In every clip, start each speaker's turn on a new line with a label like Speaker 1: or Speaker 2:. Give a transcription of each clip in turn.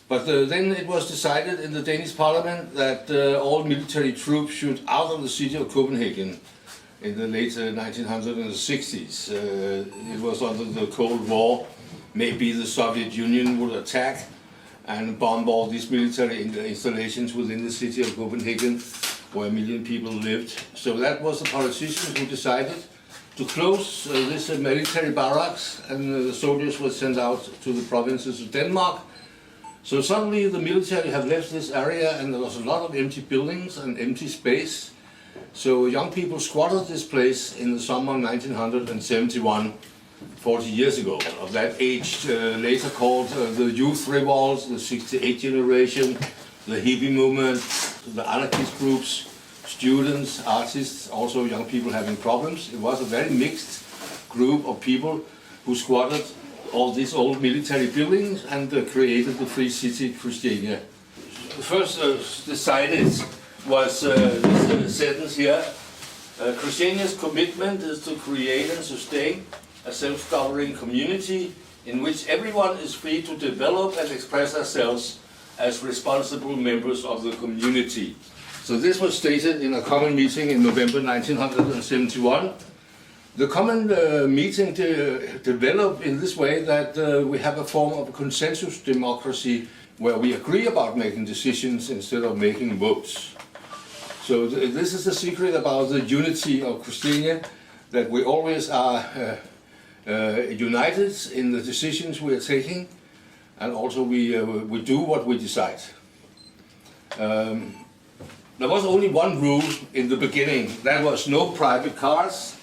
Speaker 1: But then it was decided in the Danish parliament that all military troops should out of the city of Copenhagen in the late 1960s. It was under the Cold War. Maybe the Soviet Union would attack and bomb all these military installations within the city of Copenhagen, where 1 million people lived. So that was the politicians who decided to close this military barracks, and the soldiers were sent out to the provinces of Denmark. So suddenly the military have left this area, and there was a lot of empty buildings and empty space. So young people squatted this place in the summer of 1971, 40 years ago. Of that age, later called the Youth Revolt, the 68 generation, the hippie movement, the anarchist groups, students, artists, also young people having problems. It was a very mixed group of people who squatted all these old military buildings and created the free city Christiania. First decided was this sentence here. Christiania's commitment is to create and sustain a self-governing community in which everyone is free to develop and express themselves as responsible members of the community. So this was stated in a common meeting in November 1971. The common meeting developed in this way that we have a form of consensus democracy where we agree about making decisions instead of making votes. So this is the secret about the unity of Christiania, that we always are united in the decisions we are taking, and also we do what we decide. There was only one rule in the beginning. That was no private cars,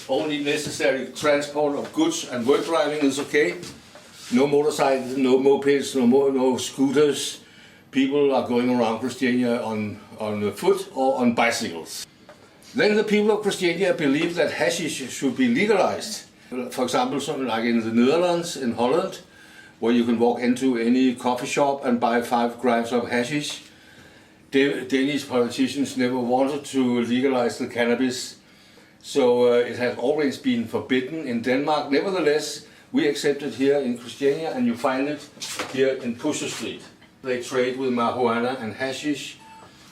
Speaker 1: only necessary transport of goods and work driving is okay. No motorcycles, no mopeds, no scooters. People are going around Christiania on foot or on bicycles. Then the people of Christiania believed that hashish should be legalized. For example, something like in the Netherlands, in Holland, where you can walk into any coffee shop and buy 5 grams of hashish. Danish politicians never wanted to legalize the cannabis, so it has always been forbidden in Denmark. Nevertheless, we accept it here in Christiania, and you find it here in Pusher Street. They trade with marijuana and hashish,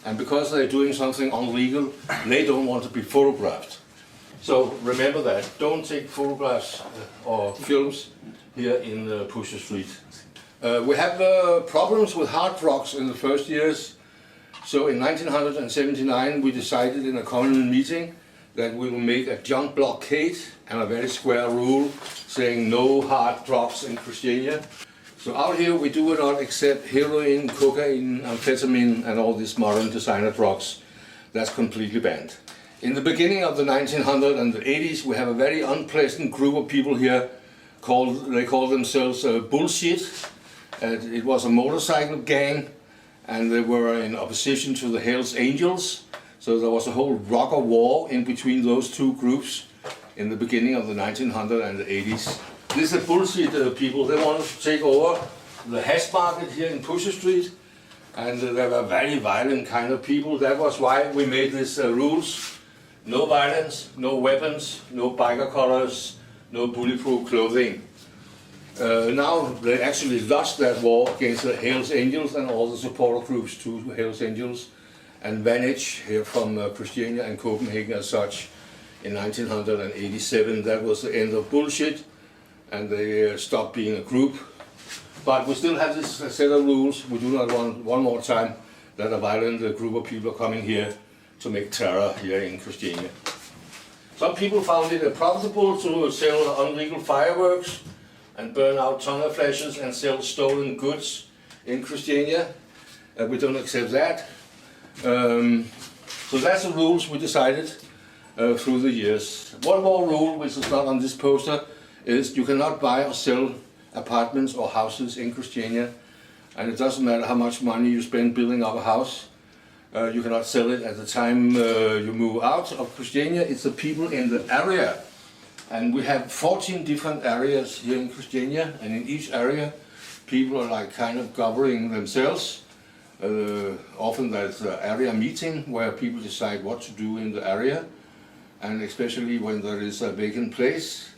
Speaker 1: and because they're doing something illegal, they don't want to be photographed. So remember that. Don't take photographs or films here in Pusher Street. We have problems with hard drugs in the first years. So in 1979 we decided in a common meeting that we will make a junk blockade and a very square rule saying no hard drugs in Christiania. So out here we do not accept heroin, cocaine, amphetamine and all these modern designer drugs. That's completely banned. In the beginning of the 1980s we have a very unpleasant group of people here they call themselves Bullshit. It was a motorcycle gang, and they were in opposition to the Hells Angels. So there was a whole rocker war in between those two groups in the beginning of the 1980s. These are Bullshit people. They wanted to take over the hash market here in Pusher Street, and they were very violent kind of people. That was why we made these rules. No violence, no weapons, no biker collars, no bulletproof clothing. Now they actually lost that war against the Hells Angels and all the supporter groups to Hells Angels, and vanished here from Christiania and Copenhagen as such in 1987. That was the end of Bullshit, and they stopped being a group. But we still have this set of rules. We do not want one more time that a violent group of people are coming here to make terror here in Christiania. Some people found it profitable to sell illegal fireworks and burn out tongue flashes and sell stolen goods in Christiania. We don't accept that. So that's the rules we decided through the years. One more rule, which is not on this poster, is you cannot buy or sell apartments or houses in Christiania, and it doesn't matter how much money you spend building up a house. You cannot sell it at the time you move out of Christiania. It's the people in the area. And we have 14 different areas here in Christiania, and in each area people are like kind of governing themselves. Often there's an area meeting where people decide what to do in the area, and especially when there is a vacant place,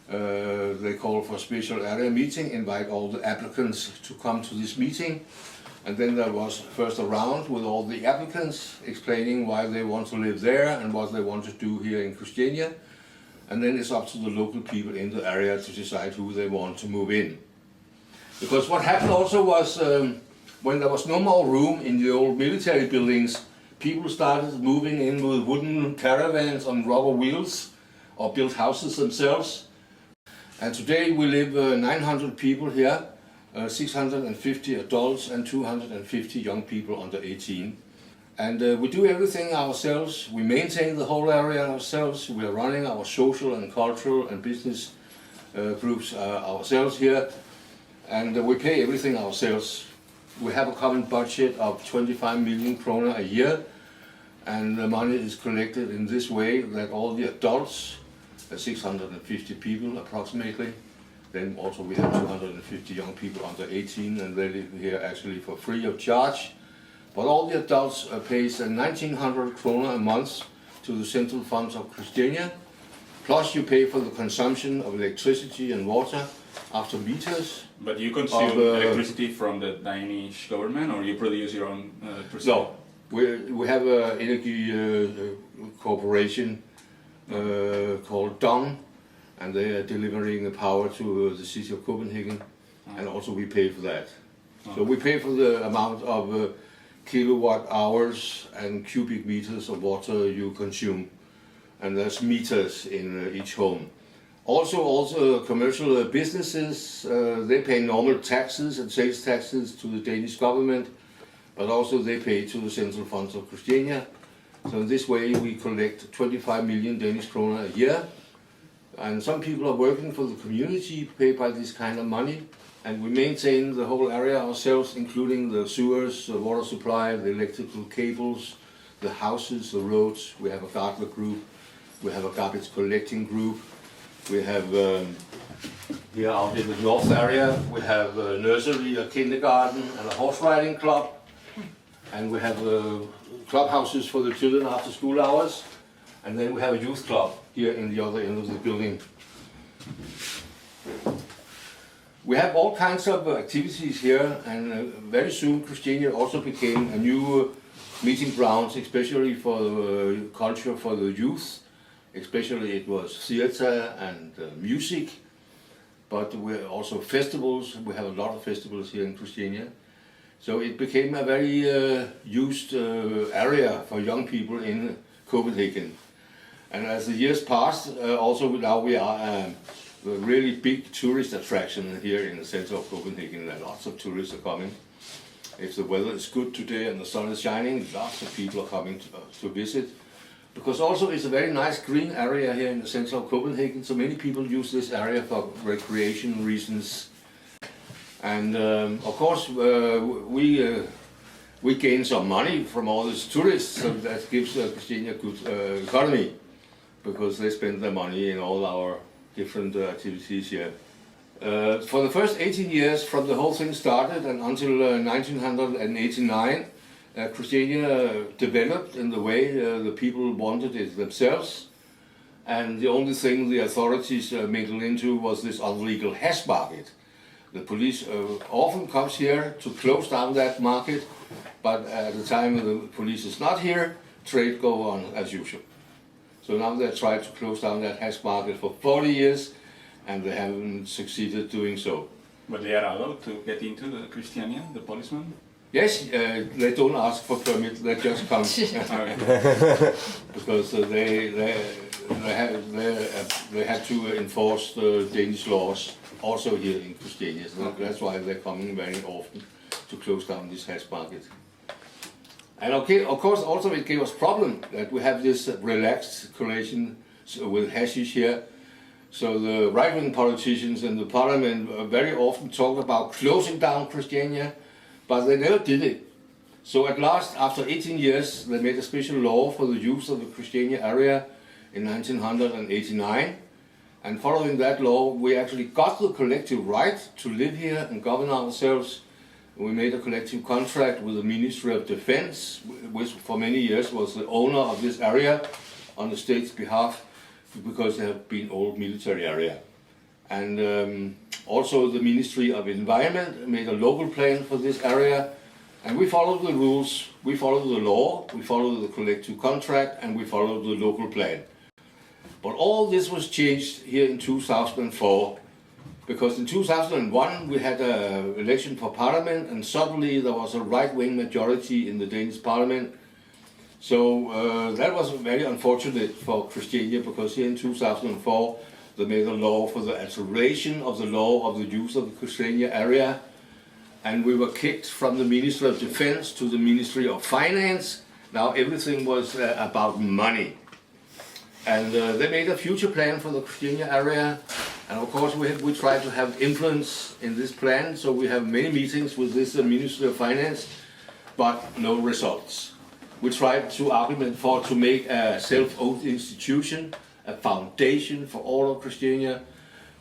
Speaker 1: They call for a special area meeting, invite all the applicants to come to this meeting. And then there was first a round with all the applicants explaining why they want to live there and what they want to do here in Christiania. And then it's up to the local people in the area to decide who they want to move in. Because what happened also was when there was no more room in the old military buildings, people started moving in with wooden caravans on rubber wheels or built houses themselves. And today we live 900 people here, 650 adults and 250 young people under 18. And we do everything ourselves. We maintain the whole area ourselves. We are running our social and cultural and business groups ourselves here. And we pay everything ourselves. We have a common budget of 25 million kroner a year. And the money is collected in this way that all the adults, 650 people approximately, then also we have 250 young people under 18 and they live here actually for free of charge. But all the adults pays 1,900 kroner a month to the central funds of Christiania. Plus you pay for the consumption of electricity and water after meters.
Speaker 2: But you consume electricity from the Danish government, or you produce your own electricity?
Speaker 1: No, we have an energy corporation called Dong, and they are delivering the power to the city of Copenhagen, and also we pay for that. So we pay for the amount of kilowatt hours and cubic meters of water you consume, and there's meters in each home. Also commercial businesses, they pay normal taxes and sales taxes to the Danish government, but also they pay to the central funds of Christiania. So in this way we collect 25 million Danish kroner a year, and some people are working for the community paid by this kind of money, and we maintain the whole area ourselves, including the sewers, the water supply, the electrical cables, the houses, the roads. We have a gardener group, we have a garbage collecting group, we have here out in the north area we have a nursery, a kindergarten and a horse riding club, and we have clubhouses for the children after school hours, and then we have a youth club here in the other end of the building. We have all kinds of activities here, and very soon Christiania also became a new meeting grounds, especially for the culture for the youth. Especially it was theater and music, but we're also festivals. We have a lot of festivals here in Christiania. So it became a very used area for young people in Copenhagen. And as the years passed, also now we are a really big tourist attraction here in the center of Copenhagen. Lots of tourists are coming. If the weather is good today and the sun is shining, lots of people are coming to visit. Because also it's a very nice green area here in the center of Copenhagen, so many people use this area for recreation reasons. And of course we gain some money from all these tourists, so that gives Christiania a good economy, because they spend their money in all our different activities here. For the first 18 years from the whole thing started and until 1989, Christiania developed in the way the people wanted it themselves, and the only thing the authorities mingled into was this illegal hash market. The police often comes here to close down that market, but at the time the police is not here, trade go on as usual. So now they tried to close down that hash market for 40 years, and they haven't succeeded doing so.
Speaker 2: But they are allowed to get into the Christiania, the policemen?
Speaker 1: Yes, they don't ask for permit, they just come. Because they have to enforce the Danish laws also here in Christiania. So that's why they're coming very often to close down this hash market. And okay, of course also it gave us problem that we have this relaxed collation with hashish here. So the right-wing politicians in the parliament very often talk about closing down Christiania, but they never did it. So at last, after 18 years, they made a special law for the use of the Christiania area in 1989. And following that law, we actually got the collective right to live here and govern ourselves. We made a collective contract with the Ministry of Defense, which for many years was the owner of this area on the state's behalf, because they have been old military area. And also the Ministry of Environment made a local plan for this area, and we follow the rules, we follow the law, we follow the collective contract, and we follow the local plan. But all this was changed here in 2004, because in 2001 we had an election for parliament, and suddenly there was a right-wing majority in the Danish parliament. So that was very unfortunate for Christiania, because here in 2004 they made a law for the alteration of the law of the use of the Christiania area, and we were kicked from the Ministry of Defense to the Ministry of Finance. Now everything was about money. And they made a future plan for the Christiania area, and of course we tried to have influence in this plan, so we have many meetings with this Ministry of Finance, but no results. We tried to argument for to make a self-owned institution, a foundation for all of Christiania,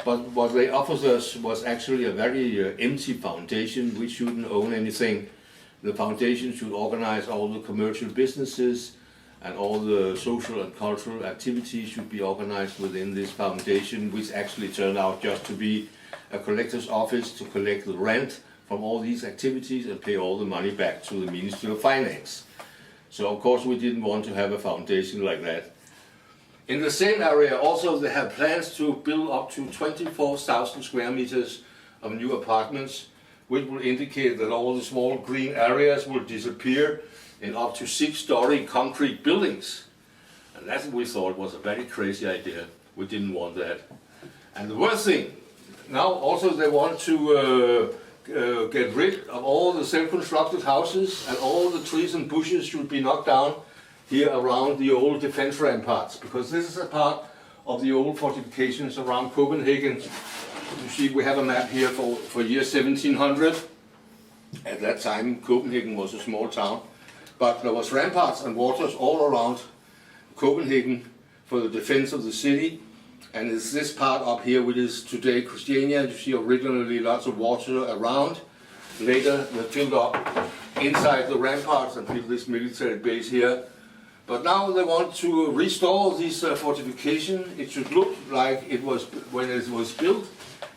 Speaker 1: but what they offered us was actually a very empty foundation. We shouldn't own anything. The foundation should organize all the commercial businesses, and all the social and cultural activities should be organized within this foundation, which actually turned out just to be a collector's office to collect the rent from all these activities and pay all the money back to the Ministry of Finance. So of course we didn't want to have a foundation like that. In the same area also they have plans to build up to 24,000 square meters of new apartments, which will indicate that all the small green areas will disappear in up to 6-story concrete buildings. And that we thought was a very crazy idea. We didn't want that. And the worst thing, now also they want to get rid of all the self-constructed houses, and all the trees and bushes should be knocked down here around the old defense ramparts, because this is a part of the old fortifications around Copenhagen. You see, we have a map here for year 1700. At that time, Copenhagen was a small town, but there was ramparts and waters all around Copenhagen for the defense of the city. And it's this part up here which is today Christiania. You see originally lots of water around. Later they filled up inside the ramparts and built this military base here. But now they want to restore this fortification. It should look like it was when it was built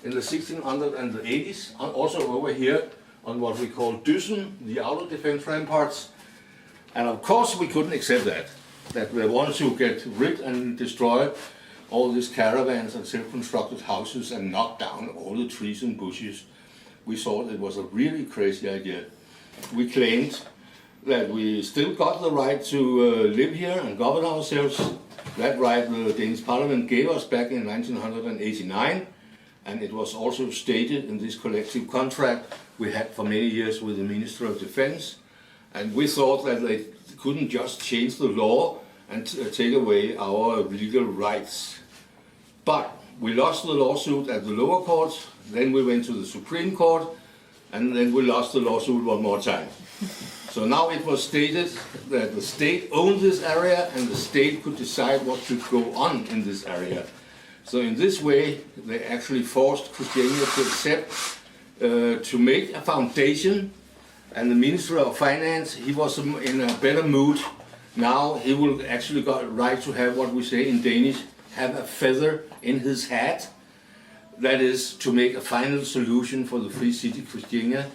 Speaker 1: in the 1680s. And also over here on what we call Dyssen, the outer defense ramparts. And of course we couldn't accept that they want to get rid and destroy all these caravans and self-constructed houses and knock down all the trees and bushes. We thought it was a really crazy idea. We claimed that we still got the right to live here and govern ourselves. That right the Danish Parliament gave us back in 1989, and it was also stated in this collective contract we had for many years with the Minister of Defense. And we thought that they couldn't just change the law and take away our legal rights. But we lost the lawsuit at the lower courts, then we went to the Supreme Court, and then we lost the lawsuit one more time. So now it was stated that the state owned this area and the state could decide what should go on in this area. So in this way, they actually forced Christiania to accept to make a foundation, and the Minister of Finance, he was in a better mood. Now he will actually got right to have what we say in Danish, have a feather in his hat. That is to make a final solution for the free city Christiania,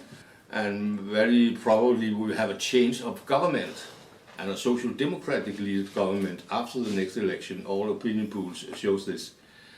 Speaker 1: and very probably we will have a change of government and a social democratic leaded government after the next election. All opinion polls shows this.